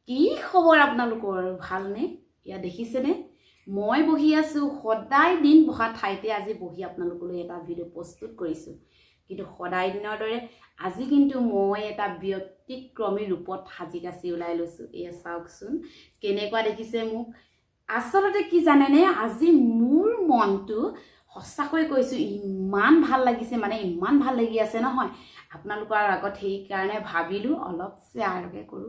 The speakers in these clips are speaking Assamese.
কি খবৰ আপোনালোকৰ ভালনে ইয়া দেখিছেনে মই বহি আছো সদায় দিন বহা ঠাইতে আজি বহি আপোনালোকলৈ এটা ভিডিও প্ৰস্তুত কৰিছো কিন্তু সদায় দিনৰ দৰে আজি কিন্তু মই এটা ব্যক্তিক্ৰমী ৰূপত হাজিকাছি ওলাই লৈছো এয়া চাওকচোন কেনেকুৱা দেখিছে মোক আসলতে কি জানেনে আজি মোৰ মনটো হসাকৈ কৈছো ইমান ভাল লাগিছে মানে ইমান ভাল লাগি আছে নহয় আপোনালোকৰ আগত সেই কাৰণে ভাবিলো অলপ শেয়াৰকে কৰো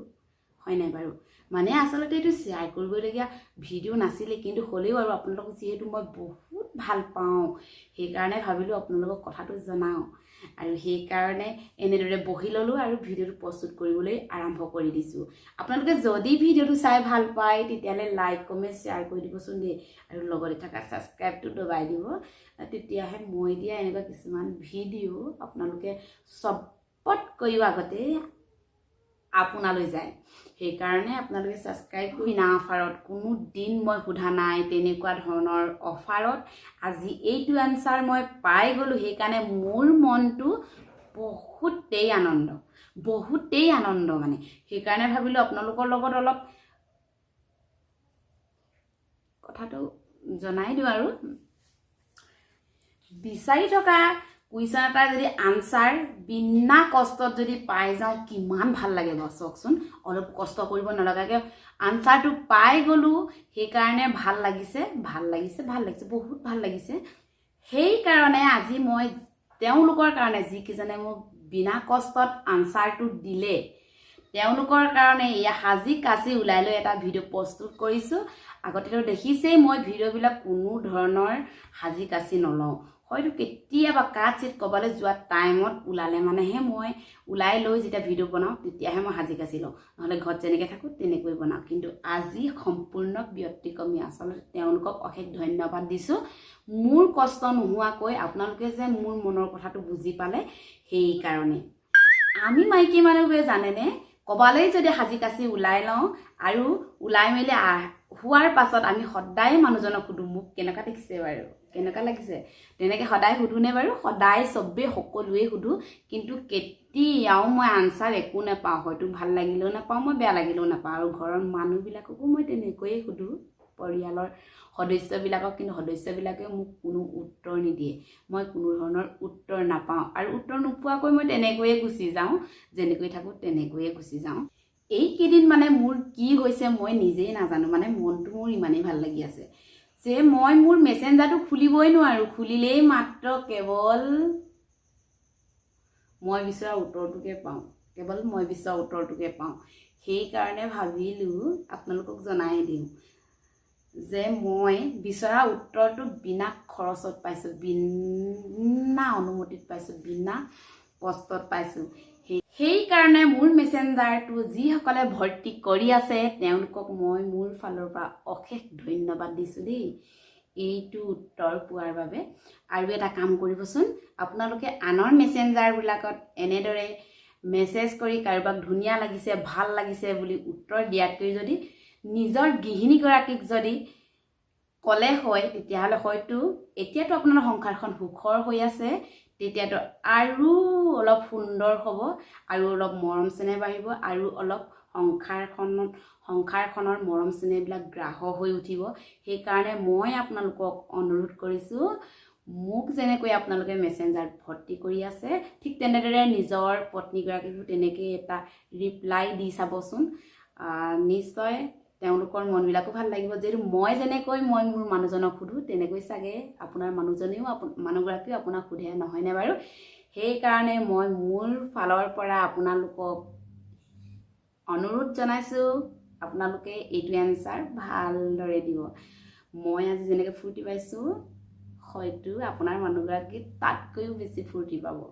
হয় নাই বাৰু মানে আসলতে এটো শেয়াৰ কৰিবলগীয়া ভিডিও নাছিলে কিন্তু হলেও আৰু আপোনালোক যেহেতু মই বহুত ভাল পাওঁ সেই কাৰণে ভাবিলো আপোনালোকক কথাটো জনাও আৰু সেই কাৰণে এনেদৰে বহি ললো আৰু ভিডিওটো প্ৰস্তুত কৰিবলৈ আৰম্ভ কৰি দিছো আপোনালোকে যদি ভিডিওটো চাই ভাল পায় তেতিয়ালে লাইক কমেন্ট শেয়াৰ কৰি দিবচোন দে আৰু লগতে থকা সাবস্ক্ৰাইবটো দবাই দিব তেতিয়াহে মই দিয়া এনেকুৱা কিছুমান ভিডিও আপোনালোকে সবত কৰিও আগতে আপোনালৈ যায় সেই কাৰণে আপোনালোকে সাবস্ক্ৰাইব কৰি না অফাৰত কোনো দিন মই সুধা নাই তেনেকুৱা ধৰণৰ অফাৰত আজি এইটো আনসাৰ মই পাই গলো সেই কাৰণে মোৰ মনটো বহুতেই আনন্দ মানে সেই কাৰণে ভাবিলো আপোনালোকৰ লগত অলপ কথাটো জনাই দিও আৰু বিচাৰি থকা কুইশন এটা যদি আনসাৰ বিনা কষ্টত যদি পাই যাও কিমান ভাল লাগে বচকচোন অলপ কষ্ট কৰিব নলগাকে আনসাৰটো পাই গলো সেই কাৰণে ভাল লাগিছে বহুত ভাল লাগিছে সেই কাৰণে আজি মই তেওঁলোকৰ কাৰণে যি কিজনে মোক বিনা কষ্টত আনসাৰটো দিলে তেওঁলোকৰ কাৰণে ইয়া হাজি কাছি উলাই লৈ এটা ভিডিও প্ৰস্তুত কৰিছো আগতেটো দেখিছেই মই ভিডিওবিলাক কোনো ধৰণৰ হাজি কাছি নলওঁ হয়তো কেতিয়াবা কাচিত কবালে যোৱা টাইমত উলালে মানেহে মই উলাই লৈ যেটা ভিডিও বনাও তেতিয়াহে মই হাজি কাছি লওঁ নহলে ঘৰত যেনেকৈ থাকো তেনেকৈ বনাও কিন্তু আজি সম্পূৰ্ণ ব্যক্তিক্ৰমী আসলে তেওঁলোকক অশেষ ধন্যবাদ দিছো মোৰ কষ্ট নোহোৱাকৈ আপোনালোকে যে মোৰ মনৰ কথাটো বুজি পালে সেই কাৰণে আমি মাইকী মানুহবোৰে জানেনে কবালে যদি হাজি কাছি উলাই লওঁ আৰু উলাই মেলি হোৱাৰ পাছত আমি সদায় মানুহজনক সুধো মোক কেনেকা দেখিছে বাৰু কেনেকা লাগিছে তেনেকে সদায় সুধুনে বাৰু সদায় সবে সকলোৱে সুধু কিন্তু কেতিয়াও মই আনসাৰ একো নাপাওঁ হয়তো ভাল লাগিলেও নাপাওঁ মই বেয়া লাগিলেও নাপাওঁ আৰু ঘৰৰ মানুহবিলাককো মই তেনেকৈয়ে সুধু পৰিয়ালৰ সদস্যবিলাকক কিন্তু সদস্যবিলাকে মোক কোনো উত্তৰ নিদিয়ে মই কোনো ধৰণৰ উত্তৰ নাপাওঁ আৰু উত্তৰ নোপোৱাকৈ মই তেনেকৈয়ে গুচি যাওঁ যেনেকৈ থাকো তেনেকৈয়ে গুচি যাওঁ এই কেদিন মানে মোৰ কি হৈছে মই নিজেই নাজানো মানে মনটো মোৰ ইমানেই ভাল লাগি আছে যে মই মোৰ মেসেঞ্জাৰটো খুলিবই নোৱাৰো খুলিলেই মাত্ৰ কেৱল মই বিচৰা উত্তৰটোকে পাওঁ সেই কাৰণে ভাবিলো আপোনালোকক জনাই দিওঁ যে মই বিচৰা উত্তৰটো বিনা খৰচত পাইছো বিনা অনুমতিত পাইছো বিনা কষ্টত পাইছো সেই কাৰণে মোৰ মেসেঞ্জাৰটো যি সকলে ভৰ্তি কৰি আছে তেওঁলোকক মই মোৰ ফালৰ পৰা অশেষ ধন্যবাদ দিছো দেই এইটো উত্তৰ পোৱাৰ বাবে আৰু এটা কাম কৰিবচোন আপোনালোকে আনৰ মেসেঞ্জাৰ বিলাকত এনেদৰে মেসেজ কৰি কাৰোবাক ধুনিয়া লাগিছে ভাল লাগিছে বুলি উত্তৰ দিয়াতকৈ যদি নিজৰ গৃহিণী গৰাকীক যদি কলে হয় তেতিয়াহলে হয়তো এতিয়াতো আপোনাৰ সংসাৰখন সুখৰ হৈ আছে তেতিয়াতো আৰু অলপ সুন্দৰ হ'ব আৰু অলপ মৰম চেনেহ বাঢ়িব আৰু অলপ সংসাৰখনৰ মৰম চেনেহবিলাক গ্ৰাহ হৈ উঠিব সেই কাৰণে মই আপোনালোকক অনুৰোধ কৰিছো মোক যেনেকৈ আপোনালোকে মেসেঞ্জাৰ ভৰ্তি কৰি আছে ঠিক তেনেদৰে নিজৰ পত্নী গৰাকীকো তেনেকৈ এটা ৰিপ্লাই দি চাবচোন নিশ্চয় তেওঁলোকৰ মনবিলাকো ভাল লাগিব যে মই যেনেকৈ মই মোৰ মানুহজনক সুধো তেনেকৈ চাগে আপোনাৰ মানুহজনেও মানুহগৰাকীও আপোনাক সুধে নহয় নে বাৰু সেই কাৰণে মই মোৰ ফালৰ পৰা আপোনালোকক অনুৰোধ জনাইছো আপোনালোকে এইটো আনসাৰ ভালদৰে দিব মই আজি যেনেকৈ ফুৰ্তি পাইছো হয়তো আপোনাৰ মানুহগৰাকী তাতকৈও বেছি ফুৰ্তি পাব